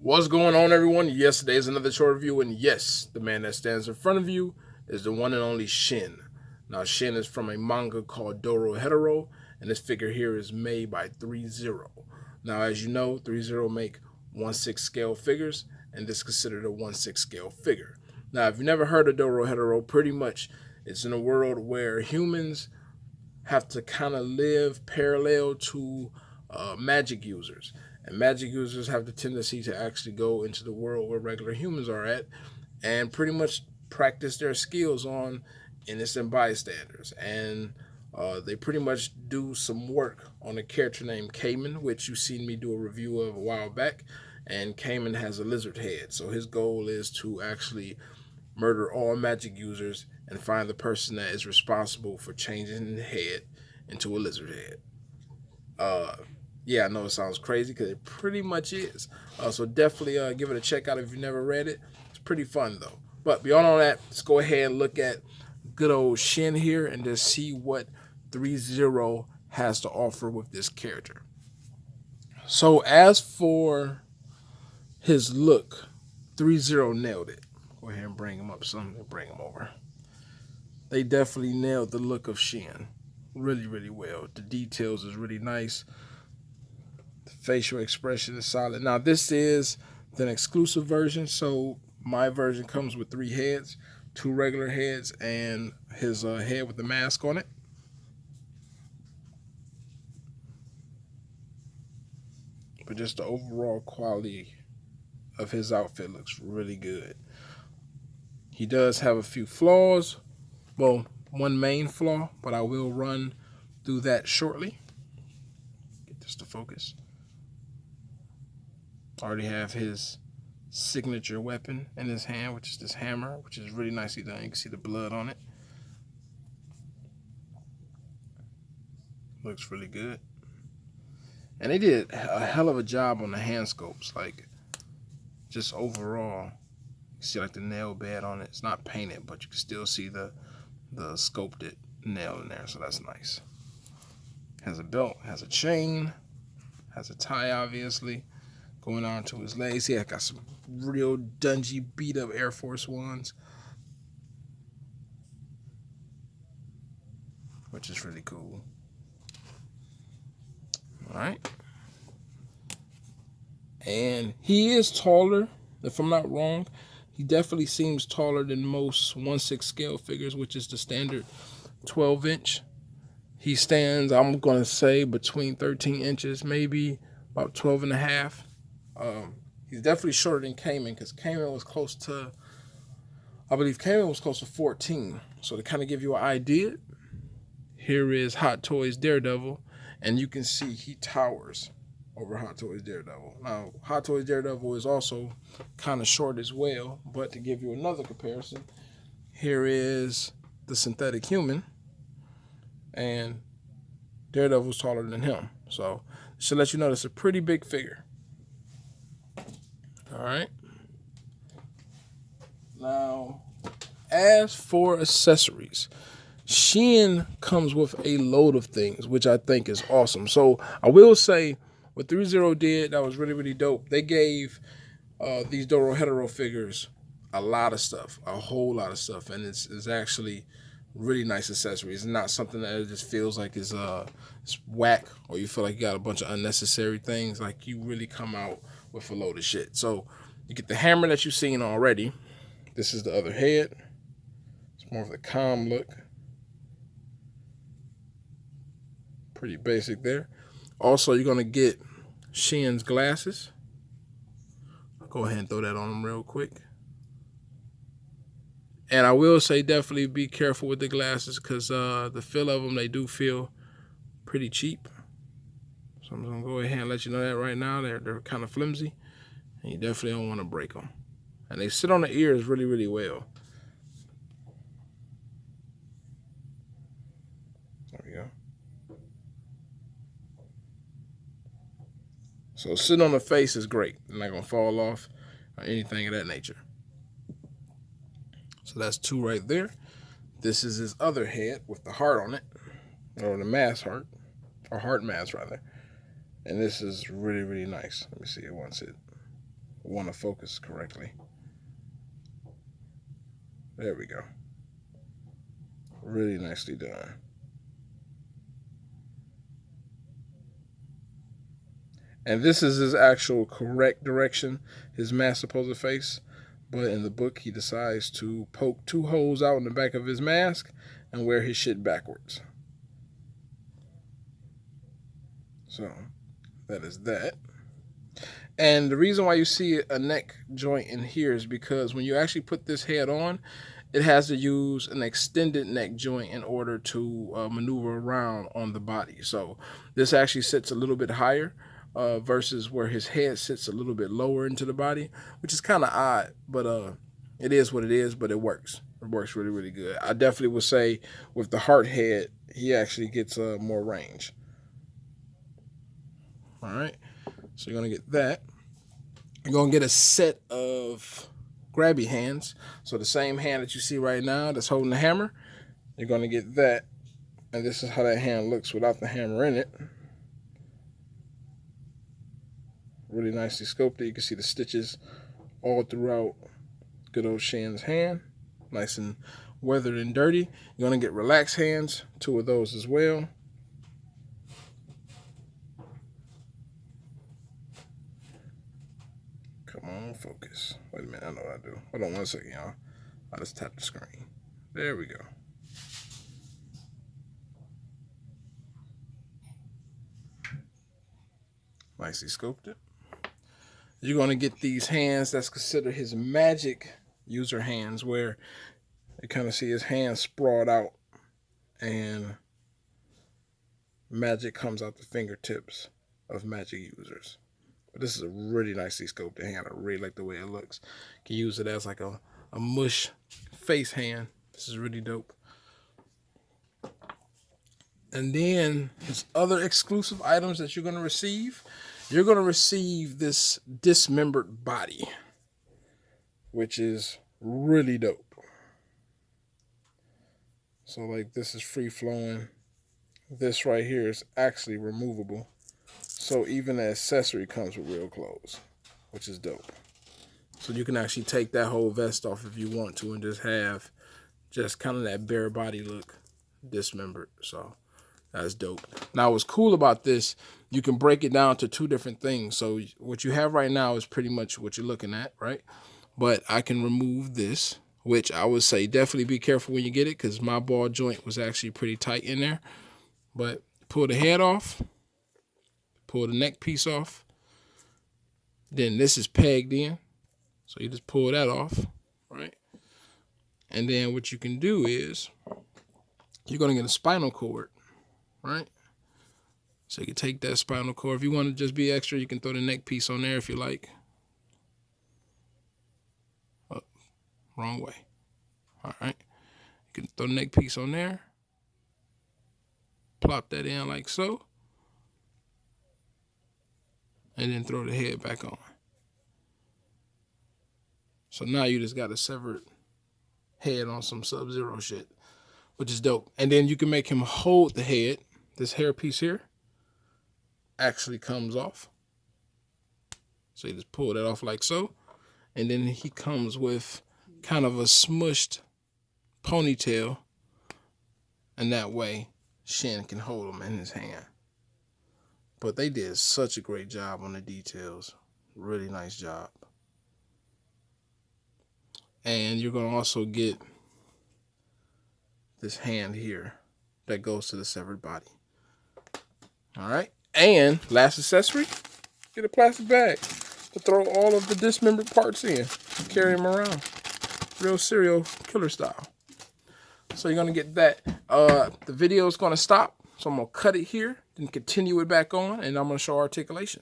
What's going on, everyone? Yes, today is another short review, and yes, the man that stands in front of you is the one and only Shin. Now, Shin is from a manga called Dorohedoro, and this figure here is made by Threezero. Now, as you know, Threezero make 1/6 scale figures, and this is considered a 1/6 scale figure. Now, if you've never heard of Dorohedoro, pretty much it's in a world where humans have to kind of live parallel to magic users. And magic users have the tendency to actually go into the world where regular humans are at and pretty much practice their skills on innocent bystanders. And they pretty much do some work on a character named Cayman, which you've seen me do a review of a while back. And Cayman has a lizard head. So his goal is to actually murder all magic users and find the person that is responsible for changing the head into a lizard head. Uh, yeah, I know it sounds crazy because it pretty much is. So definitely give it a check out if you've never read it. It's pretty fun though. But beyond all that, let's go ahead and look at good old Shin here and just see what Threezero has to offer with this character. So as for his look, Threezero nailed it. Go ahead and bring him up some and bring him over. They definitely nailed the look of Shin really, really well. The details is really nice. The facial expression is solid. Now, this is an exclusive version, so my version comes with 3 heads, 2 regular heads, and his head with the mask on it. But just the overall quality of his outfit looks really good. He does have a few flaws. Well, one main flaw, but I will run through that shortly. Get this to focus. I already have his signature weapon in his hand, which is this hammer, which is really nicely done. You can see the blood on it. Looks really good. And they did a hell of a job on the hand scopes. Like, just overall, you see like the nail bed on it. It's not painted, but you can still see the sculpted nail in there, so that's nice. Has a belt, has a chain, has a tie, obviously, going on to his legs. He got some real dungy, beat up Air Force Ones, which is really cool. All right. And he is taller, if I'm not wrong. He definitely seems taller than most 1/6 scale figures, which is the standard 12-inch. He stands, I'm going to say, between 13 inches, maybe about 12 and a half. He's definitely shorter than Cayman because Cayman was close to, I believe Cayman was close to 14. So to kind of give you an idea, here is Hot Toys Daredevil, and you can see he towers over Hot Toys Daredevil. Now, Hot Toys Daredevil is also kind of short as well, but to give you another comparison, here is the synthetic human, and Daredevil's taller than him. So, should let you know that's a pretty big figure. All right. Now, as for accessories, Shin comes with a load of things, which I think is awesome. So, I will say, what Threezero did that was really, really dope, they gave these Dorohedoro figures a lot of stuff, a whole lot of stuff, and it's actually really nice accessories. It's not something that it just feels like is it's whack, or you feel like you got a bunch of unnecessary things. Like, you really come out with a load of shit. So you get the hammer that you've seen already. This is the other head. It's more of the calm look. Pretty basic there. Also, you're gonna get Shin's glasses. I'll go ahead and throw that on him real quick. And I will say definitely be careful with the glasses because the feel of them, they do feel pretty cheap. So I'm going to go ahead and let you know that right now. They're kind of flimsy, and you definitely don't want to break them. And they sit on the ears really, really well. There we go. So sitting on the face is great. They're not going to fall off or anything of that nature. So that's 2 right there. This is his other head with the heart on it, or the mask heart, or heart mask rather. And this is really, really nice. Let me see it once it want to focus correctly. There we go. Really nicely done. And this is his actual correct direction his mask supposed to face. But in the book, he decides to poke 2 holes out in the back of his mask and wear his shit backwards. So that is that. And the reason why you see a neck joint in here is because when you actually put this head on, it has to use an extended neck joint in order to maneuver around on the body. So this actually sits a little bit higher versus where his head sits a little bit lower into the body, which is kind of odd, but it is what it is, but it works. It works really, really good. I definitely would say with the heart head, he actually gets more range. All right, so you're going to get that. You're going to get a set of grabby hands. So the same hand that you see right now that's holding the hammer, you're going to get that. And this is how that hand looks without the hammer in it. Really nicely sculpted. You can see the stitches all throughout good old Shin's hand. Nice and weathered and dirty. You're going to get relaxed hands, 2 of those as well. Come on, focus. Wait a minute, I know what I do. Hold on 1 second, y'all. I'll just tap the screen. There we go. Nicely sculpted. You're going to get these hands that's considered his magic user hands, where you kind of see his hands sprawled out and magic comes out the fingertips of magic users. But this is a really nicely sculpted hand. I really like the way it looks. You can use it as like a mush face hand. This is really dope. And then his other exclusive items that you're going to receive, you're going to receive this dismembered body, which is really dope. So like this is free flowing. This right here is actually removable. So even the accessory comes with real clothes, which is dope. So you can actually take that whole vest off if you want to and just have just kind of that bare body look dismembered. So that's dope. Now what's cool about this, you can break it down to 2 different things. So what you have right now is pretty much what you're looking at, right? But I can remove this, which I would say definitely be careful when you get it because my ball joint was actually pretty tight in there. But pull the head off. Pull the neck piece off. Then this is pegged in. So you just pull that off, right? And then what you can do is you're going to get a spinal cord, right? So you can take that spinal cord. If you want to just be extra, you can throw the neck piece on there if you like. Oh, wrong way. All right. You can throw the neck piece on there. Plop that in like so. And then throw the head back on. So now you just got a severed head on some Sub-Zero shit, which is dope. And then you can make him hold the head. This hair piece here actually comes off. So you just pull that off like so. And then he comes with kind of a smushed ponytail. And that way, Shin can hold him in his hand. But they did such a great job on the details. Really nice job. And you're going to also get this hand here that goes to the severed body. All right. And last accessory, get a plastic bag to throw all of the dismembered parts in. Carry them around. Real serial killer style. So you're going to get that. The video is going to stop. So I'm going to cut it here, then continue it back on, and I'm going to show articulation.